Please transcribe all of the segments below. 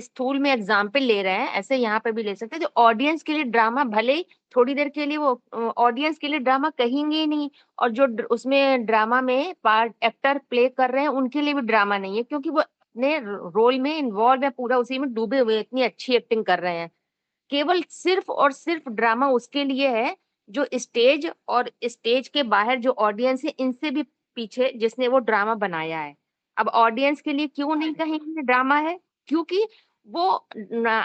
स्थूल में एग्जाम्पल ले रहे हैं, ऐसे यहाँ पे भी ले सकते हैं। जो ऑडियंस के लिए ड्रामा, भले ही थोड़ी देर के लिए वो ऑडियंस के लिए ड्रामा कहेंगे ही नहीं, और जो उसमें ड्रामा में पार्ट एक्टर प्ले कर रहे हैं उनके लिए भी ड्रामा नहीं है, क्योंकि वो अपने रोल में इन्वॉल्व है, पूरा उसी में डूबे हुए हैं, इतनी अच्छी एक्टिंग कर रहे हैं। केवल सिर्फ और सिर्फ ड्रामा उसके लिए है जो स्टेज और स्टेज के बाहर जो ऑडियंस है इनसे भी पीछे, जिसने वो ड्रामा बनाया है। अब ऑडियंस के लिए क्यों नहीं कहेंगे ड्रामा है? क्योंकि वो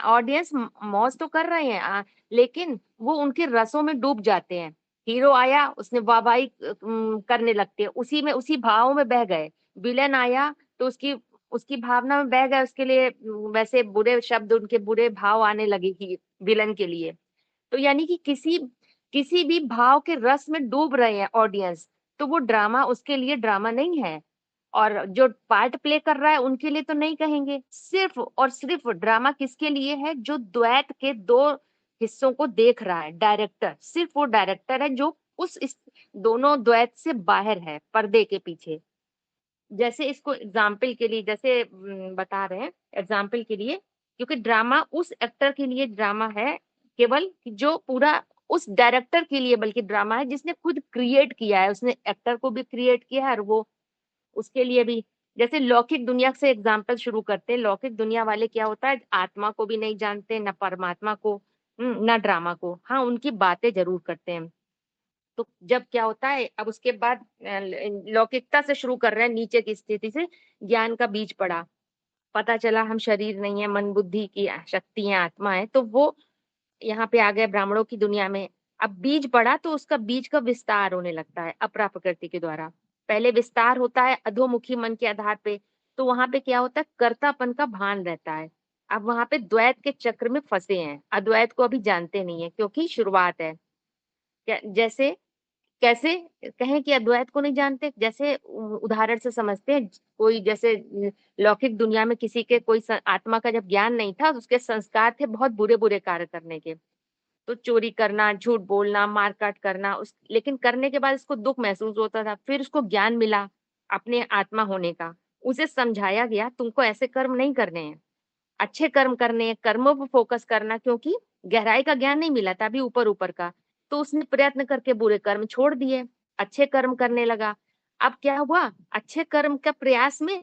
ऑडियंस मौज तो कर रहे हैं, लेकिन वो उनके रसों में डूब जाते हैं। हीरो आया, उसने वाहवाही करने लगते हैं, उसी में उसी भाव में बह गए। विलन आया तो उसकी उसकी भावना में बह गए, उसके लिए वैसे बुरे शब्द, उनके बुरे भाव आने लगे कि विलन के लिए। तो यानी कि किसी किसी भी भाव के रस में डूब रहे हैं ऑडियंस, तो वो ड्रामा उसके लिए ड्रामा नहीं है। और जो पार्ट प्ले कर रहा है उनके लिए तो नहीं कहेंगे। सिर्फ और सिर्फ ड्रामा किसके लिए है? जो द्वैत के दो हिस्सों को देख रहा है, डायरेक्टर, सिर्फ वो डायरेक्टर है जो दोनों द्वैत से बाहर है, पर्दे के पीछे। जैसे इसको एग्जाम्पल के लिए, जैसे बता रहे हैं एग्जाम्पल के लिए, क्योंकि ड्रामा उस एक्टर के लिए ड्रामा है केवल कि जो पूरा उस डायरेक्टर के लिए बल्कि ड्रामा है जिसने खुद क्रिएट किया है, उसने एक्टर को भी क्रिएट किया है, और वो उसके लिए भी। जैसे लौकिक दुनिया से एग्जाम्पल शुरू करते हैं। लौकिक दुनिया वाले क्या होता है, आत्मा को भी नहीं जानते, न परमात्मा को, न ड्रामा को। हाँ, उनकी बातें जरूर करते हैं। तो जब क्या होता है, अब उसके बाद लौकिकता से शुरू कर रहे हैं, नीचे की स्थिति से ज्ञान का बीज पड़ा, पता चला हम शरीर नहीं है, मन बुद्धि की शक्ति है, आत्मा है, तो वो यहाँ पे आ गए ब्राह्मणों की दुनिया में। अब बीज पड़ा तो उसका बीज का विस्तार होने लगता है अपरा प्रकृति के द्वारा। पहले विस्तार होता है अधोमुखी मन के आधार पे, तो वहां पे क्या होता है, कर्तापन का भान रहता है। अब वहां पे द्वैत के चक्र में फंसे हैं, अद्वैत को अभी जानते नहीं है क्योंकि शुरुआत है। जैसे कैसे कहें कि अद्वैत को नहीं जानते? जैसे उदाहरण से समझते हैं, कोई जैसे लौकिक दुनिया में किसी के कोई आत्मा का जब ज्ञान नहीं था, तो उसके संस्कार थे बहुत बुरे बुरे कार्य करने के। तो चोरी करना, झूठ बोलना, मारकाट करना, लेकिन करने के बाद उसको दुख महसूस होता था। फिर उसको ज्ञान मिला अपने आत्मा होने का। उसे समझाया गया तुमको ऐसे कर्म नहीं करने हैं, अच्छे कर्म करने हैं, कर्मों पर फोकस करना, क्योंकि गहराई का ज्ञान नहीं मिला था, अभी ऊपर ऊपर का। तो उसने प्रयत्न करके बुरे कर्म छोड़ दिए, अच्छे कर्म करने लगा। अब क्या हुआ, अच्छे कर्म का प्रयास में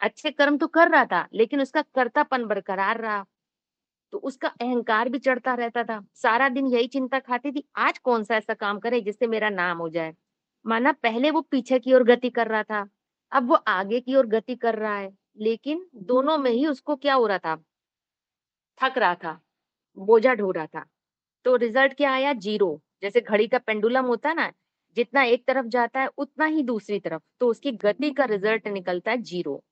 अच्छे कर्म तो कर रहा था, लेकिन उसका कर्तापन बरकरार रहा। तो उसका अहंकार भी चढ़ता रहता था। सारा दिन यही चिंता खाती थी, आज कौन सा ऐसा काम करे जिससे मेरा नाम हो जाए। माना पहले वो पीछे की ओर गति कर रहा था, अब वो आगे की ओर गति कर रहा है, लेकिन दोनों में ही उसको क्या हो रहा था, थक रहा था, बोझा ढो रहा था। तो रिजल्ट क्या आया? जीरो। जैसे घड़ी का पेंडुलम होता है ना, जितना एक तरफ जाता है उतना ही दूसरी तरफ, तो उसकी गति का रिजल्ट निकलता है जीरो।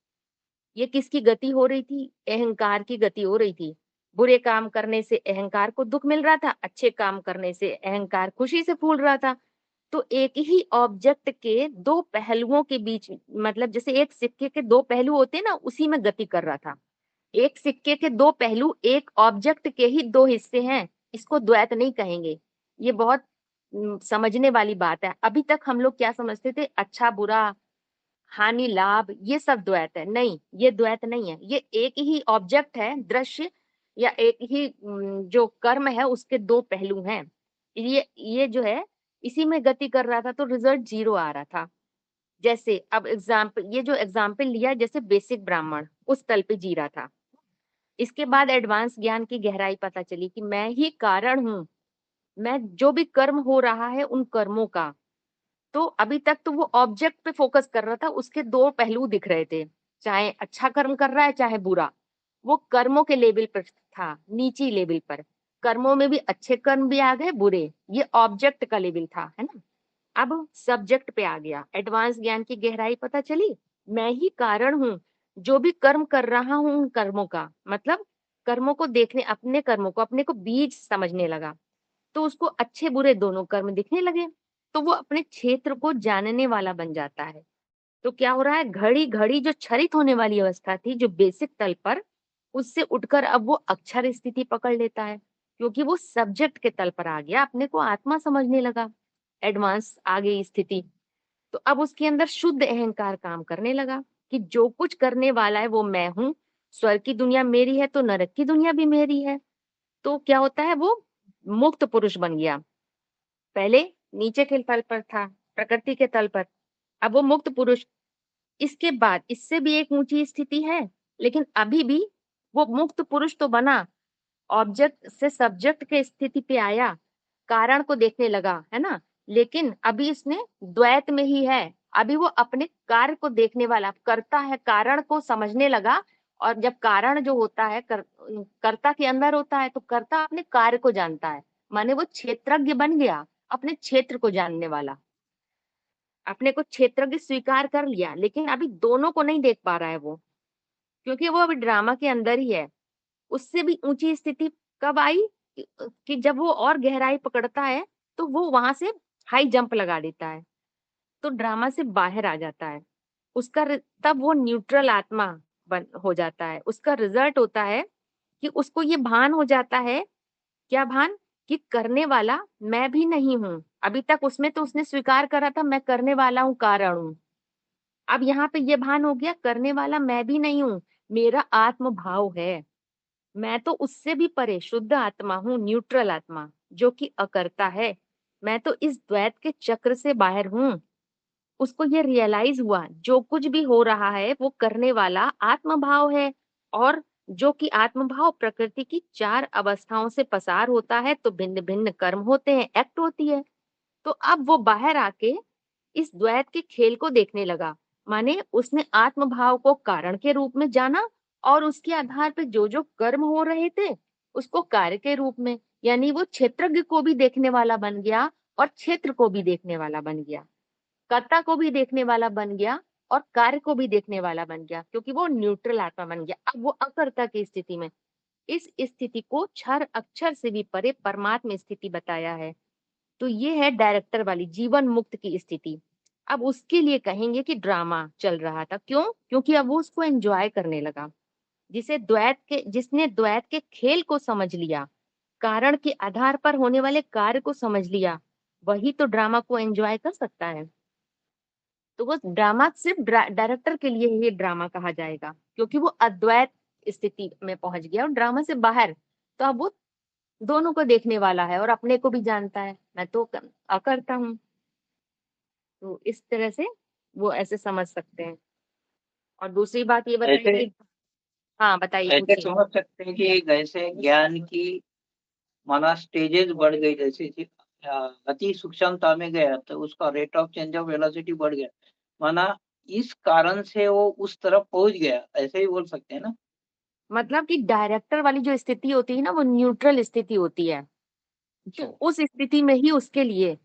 ये किसकी गति हो रही थी? अहंकार की गति हो रही थी। बुरे काम करने से अहंकार को दुख मिल रहा था, अच्छे काम करने से अहंकार खुशी से फूल रहा था। तो एक ही ऑब्जेक्ट के दो पहलुओं के बीच, मतलब जैसे एक सिक्के के दो पहलू होते हैं ना, उसी में गति कर रहा था। एक सिक्के के दो पहलू, एक ऑब्जेक्ट के ही दो हिस्से हैं, इसको द्वैत नहीं कहेंगे। ये बहुत समझने वाली बात है। अभी तक हम लोग क्या समझते थे, अच्छा बुरा, हानि लाभ, ये सब द्वैत है। नहीं, ये द्वैत नहीं है, ये एक ही ऑब्जेक्ट है, दृश्य, या एक ही जो कर्म है उसके दो पहलू हैं। ये जो है इसी में गति कर रहा था, तो रिजल्ट जीरो आ रहा था। जैसे अब एग्जाम्पल, ये जो एग्जाम्पल लिया, जैसे बेसिक ब्राह्मण उस तल पे जी रहा था, इसके बाद एडवांस ज्ञान की गहराई पता चली कि मैं ही कारण हूँ, मैं जो भी कर्म हो रहा है उन कर्मों का। तो अभी तक तो वो ऑब्जेक्ट पे फोकस कर रहा था, उसके दो पहलू दिख रहे थे, चाहे अच्छा कर्म कर रहा है चाहे बुरा। वो कर्मों के लेवल पर था, नीची लेवल पर। कर्मों में भी अच्छे कर्म भी आ गए, बुरे, ये ऑब्जेक्ट का लेवल था, है ना। अब सब्जेक्ट पे आ गया, एडवांस ज्ञान की गहराई पता चली। मैं ही कारण हूँ, जो भी कर्म कर रहा हूँ उन कर्मों का, मतलब कर्मों को देखने, अपने कर्मों को, अपने को बीज समझने लगा। तो उसको अच्छे बुरे दोनों कर्म दिखने लगे, तो वो अपने क्षेत्र को जानने वाला बन जाता है। तो क्या हो रहा है, घड़ी घड़ी जो क्षरित होने वाली अवस्था थी, जो बेसिक तल पर, उससे उठकर अब वो अक्षर स्थिति पकड़ लेता है, क्योंकि वो सब्जेक्ट के तल पर आ गया, अपने को आत्मा समझने लगा, एडवांस आ गई स्थिति। तो अब उसके अंदर शुद्ध अहंकार काम करने लगा कि जो कुछ करने वाला है वो मैं हूँ, स्वर्ग की दुनिया मेरी है तो नरक की दुनिया भी मेरी है। तो क्या होता है, वो मुक्त पुरुष बन गया। पहले नीचे के तल पर था, प्रकृति के तल पर, अब वो मुक्त पुरुष। इसके बाद इससे भी एक ऊंची स्थिति है, लेकिन अभी भी वो मुक्त पुरुष तो बना, ऑब्जेक्ट से सब्जेक्ट के स्थिति पे आया, कारण को देखने लगा, है ना। लेकिन अभी इसने द्वैत में ही है। अभी वो अपने कार्य को देखने वाला करता है, कारण को समझने लगा। और जब कारण जो होता है कर्ता के अंदर होता है, तो कर्ता अपने कार्य को जानता है, माने वो क्षेत्रज्ञ बन गया, अपने क्षेत्र को जानने वाला, अपने को क्षेत्रज्ञ स्वीकार कर लिया। लेकिन अभी दोनों को नहीं देख पा रहा है वो, क्योंकि वो अभी ड्रामा के अंदर ही है। उससे भी ऊंची स्थिति कब आई कि जब वो और गहराई पकड़ता है, तो वो वहां से हाई जंप लगा देता है, तो ड्रामा से बाहर आ जाता है। तब वो न्यूट्रल आत्मा हो जाता है। उसका रिजल्ट होता है कि उसको ये भान हो जाता है, क्या भान, कि करने वाला मैं भी नहीं हूं। अभी तक उसमें तो उसने स्वीकार करा था मैं करने वाला हूँ, कारण हूँ। अब यहाँ पे ये भान हो गया, करने वाला मैं भी नहीं हूँ, मेरा आत्म भाव है। मैं तो उससे भी परे शुद्ध आत्मा हूँ, न्यूट्रल आत्मा, जो कि अकर्ता है। मैं तो इस द्वैत के चक्र से बाहर हूँ। उसको ये रियलाइज हुआ, जो कुछ भी हो रहा है वो करने वाला आत्म भाव है। और जो कि आत्म भाव प्रकृति की 4 अवस्थाओं से पसार होता है, तो भिन्न भिन्न कर्म होते हैं, एक्ट होती है। तो अब वो बाहर आके इस द्वैत के खेल को देखने लगा। माने उसने आत्म भाव को कारण के रूप में जाना, और उसके आधार पे जो जो कर्म हो रहे थे उसको कार्य के रूप में, यानी वो क्षेत्रज्ञ को भी देखने वाला बन गया, और क्षेत्र को भी देखने वाला बन गया, कर्ता को भी देखने वाला बन गया, और कार्य को भी देखने वाला बन गया, क्योंकि वो न्यूट्रल आत्मा बन गया। अब वो अकर्ता की स्थिति में, इस स्थिति को क्षर अक्षर से भी परे परमात्म स्थिति बताया है। तो ये है डायरेक्टर वाली जीवन मुक्त की स्थिति। अब उसके लिए कहेंगे कि ड्रामा चल रहा था, क्यों? क्योंकि अब वो उसको एंजॉय करने लगा। जिसने द्वैत के खेल को समझ लिया, कारण के आधार पर होने वाले कार्य को समझ लिया, वही तो ड्रामा को एंजॉय कर सकता है। तो वो ड्रामा सिर्फ डायरेक्टर के लिए ही ड्रामा कहा जाएगा, क्योंकि वो अद्वैत स्थिति में पहुंच गया और ड्रामा से बाहर। तो अब वो दोनों को देखने वाला है, और अपने को भी जानता है, मैं तो अकर्ता हूँ। तो इस तरह से वो ऐसे समझ सकते हैं। और दूसरी बात ये बताइए ऐसे कि, हाँ बताइए, ऐसे पूछिए। समझ सकते हैं कि जैसे ज्ञान की माना स्टेजेस बढ़ गई, जैसे अति सूक्ष्मता में गया तो उसका rate of change of velocity बढ़ गया, माना इस कारण से वो उस तरफ पहुंच गया, ऐसे ही बोल सकते हैं ना। मतलब कि डायरेक्टर वाली जो स्थिति होती है ना, वो न्यूट्रल स्थिति होती है। तो अच्छा। उस स्थिति में ही उसके लिए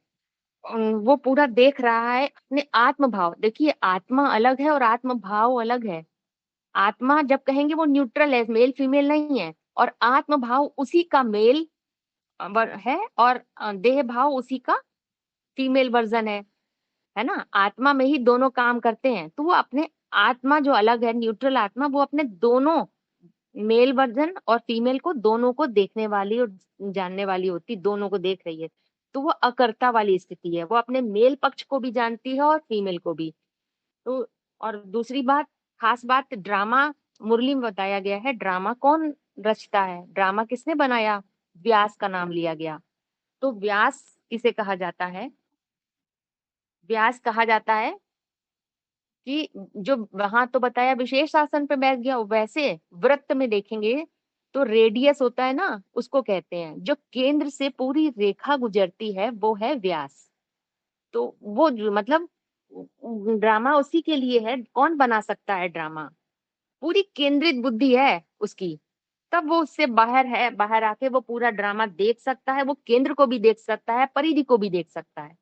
वो पूरा देख रहा है अपने आत्म भाव। देखिए, आत्मा अलग है और आत्म भाव अलग है। आत्मा जब कहेंगे वो न्यूट्रल है, मेल फीमेल नहीं है। और आत्म भाव उसी का मेल है, और देह भाव उसी का फीमेल वर्जन है ना। आत्मा में ही दोनों काम करते हैं। तो वो अपने आत्मा जो अलग है, न्यूट्रल आत्मा, वो अपने दोनों मेल वर्जन और फीमेल को, दोनों को देखने वाली और जानने वाली होती, दोनों को देख रही है। तो वो अकर्ता वाली स्थिति है, वो अपने मेल पक्ष को भी जानती है और फीमेल को भी। तो और दूसरी बात, खास बात, ड्रामा मुरली में बताया गया है। ड्रामा कौन रचता है, ड्रामा किसने बनाया? व्यास का नाम लिया गया। तो व्यास किसे कहा जाता है? व्यास कहा जाता है कि जो वहां तो बताया विशेष आसन पे बैठ गया, वैसे वृत्त में देखेंगे तो रेडियस होता है ना, उसको कहते हैं। जो केंद्र से पूरी रेखा गुजरती है वो है व्यास। तो वो मतलब ड्रामा उसी के लिए है। कौन बना सकता है ड्रामा? पूरी केंद्रित बुद्धि है उसकी, तब वो उससे बाहर है। बाहर आके वो पूरा ड्रामा देख सकता है, वो केंद्र को भी देख सकता है, परिधि को भी देख सकता है।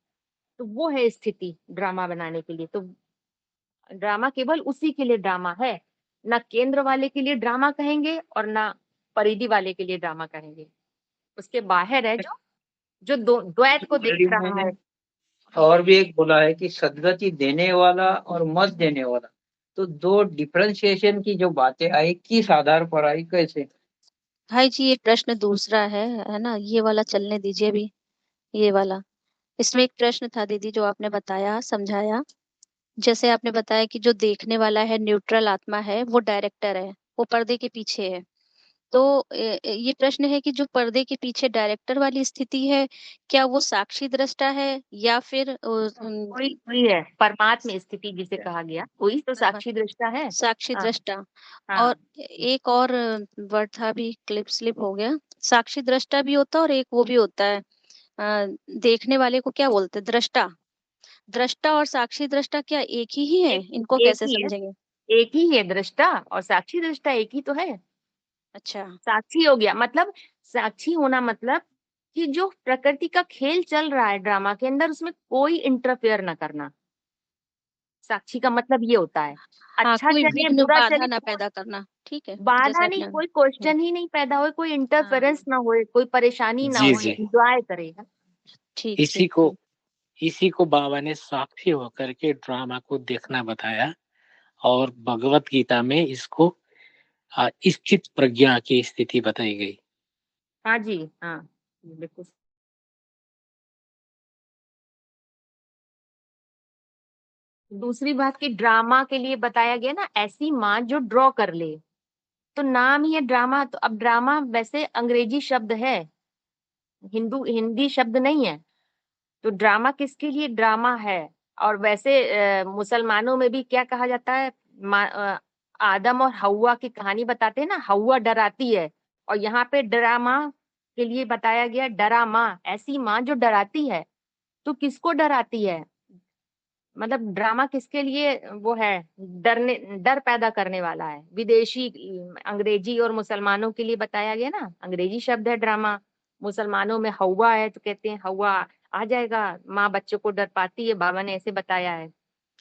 तो वो है स्थिति ड्रामा बनाने के लिए। तो ड्रामा केवल उसी के लिए ड्रामा है, ना केंद्र वाले के लिए ड्रामा कहेंगे और ना परिधि वाले के लिए ड्रामा कहेंगे। उसके बाहर है जो जो द्वैत को देख ऑलरेडी रहा मैंने है। और भी एक बोला है कि सदगति देने वाला और मत देने वाला, तो दो डिफरेंशिएशन की जो बातें आई किस आधार पर आई, कैसे? भाई जी, एक प्रश्न दूसरा है ना, ये वाला चलने दीजिए अभी। ये वाला, इसमें एक प्रश्न था दीदी जो आपने बताया, समझाया। जैसे आपने बताया कि जो देखने वाला है न्यूट्रल आत्मा है, वो डायरेक्टर है। वो पर्दे के पीछे है। तो ये प्रश्न है कि जो पर्दे के पीछे डायरेक्टर वाली स्थिति है, क्या वो साक्षी दृष्टा है या फिर वही वही है परमात्म स्थिति जिसे कहा गया, वही तो साक्षी दृष्टा है। साक्षी हाँ दृष्टा। हाँ। और एक और वर्ड था, अभी क्लिप स्लिप हो गया। साक्षी दृष्टा भी होता है और एक वो भी होता है, देखने वाले को क्या बोलते हैं, दृष्टा। दृष्टा और साक्षी दृष्टा क्या एक ही है? इनको एक कैसे ही है, समझेंगे? एक ही है दृष्टा और साक्षी दृष्टा एक ही तो है। अच्छा। साक्षी हो गया मतलब, साक्षी होना मतलब कि जो प्रकृति का खेल चल रहा है ड्रामा के अंदर उसमें कोई इंटरफेयर ना करना। साक्षी का मतलब ये होता है, हाँ, अच्छा कोई चले विघ्न बुरा बाधा चले, ना पैदा करना, ठीक है, जैसे बाधा नहीं, आपने कोई क्वेश्चन ही नहीं पैदा हो, कोई इंटरफेरेंस ना हो, कोई परेशानी ना जी हो, जी। एंजॉय करेगा। ठीक इसी ठीक को ठीक। इसी को बाबा ने साक्षी होकर के ड्रामा को देखना बताया और भगवत गीता में इसको स्थित प्रज्ञा की स्थिति बताई गई। हाँ जी हाँ बिल्कुल। दूसरी बात की ड्रामा के लिए बताया गया ना, ऐसी माँ जो ड्रॉ कर ले, तो नाम ही है ड्रामा। तो अब ड्रामा वैसे अंग्रेजी शब्द है, हिंदी शब्द नहीं है। तो ड्रामा किसके लिए ड्रामा है। और वैसे मुसलमानों में भी क्या कहा जाता है, आदम और हव्वा की कहानी बताते हैं ना, हव्वा डराती है, और यहाँ पे ड्रामा के लिए बताया गया डरा माँ, ऐसी माँ जो डराती है। तो किसको डराती है, मतलब ड्रामा किसके लिए वो है, डरने डर पैदा करने वाला है। विदेशी अंग्रेजी और मुसलमानों के लिए बताया गया ना, अंग्रेजी शब्द है ड्रामा। मुसलमानों में हव्वा है तो कहते हैं हव्वा आ जाएगा, माँ बच्चों को डर पाती है, बाबा ने ऐसे बताया है।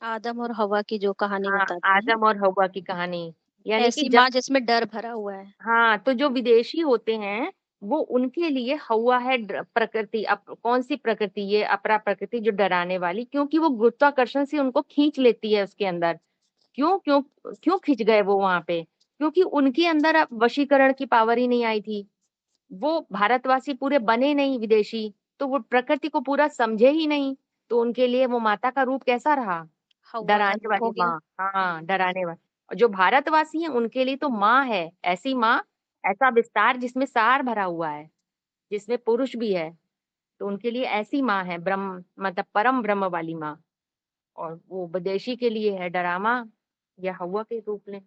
आदम और हवा की जो कहानी हाँ बताते हैं, आदम और हव्वा की कहानी, यानी कि ऐसी जब, माँ जिसमें डर भरा हुआ है। हाँ तो जो विदेशी होते हैं वो उनके लिए हवा है प्रकृति। कौन सी प्रकृति, ये अपरा प्रकृति जो डराने वाली, क्योंकि वो गुरुत्वाकर्षण से उनको खींच लेती है उसके अंदर। क्यों क्यों क्यों खिंच गए वो वहां पे, क्योंकि उनके अंदर अब वशीकरण की पावर ही नहीं आई थी। वो भारतवासी पूरे बने नहीं विदेशी, तो वो प्रकृति को पूरा समझे ही नहीं। तो उनके लिए वो माता का रूप कैसा रहा, हवा का डराने रूप हो वाली गया। माँ। हाँ डराने वाली। और जो भारतवासी हैं उनके लिए तो माँ है, ऐसी माँ, ऐसा विस्तार जिसमें सार भरा हुआ है, जिसमें पुरुष भी है। तो उनके लिए ऐसी माँ है, ब्रह्म मतलब परम ब्रह्म वाली माँ। और वो विदेशी के लिए है डरामा या हवा के रूप में।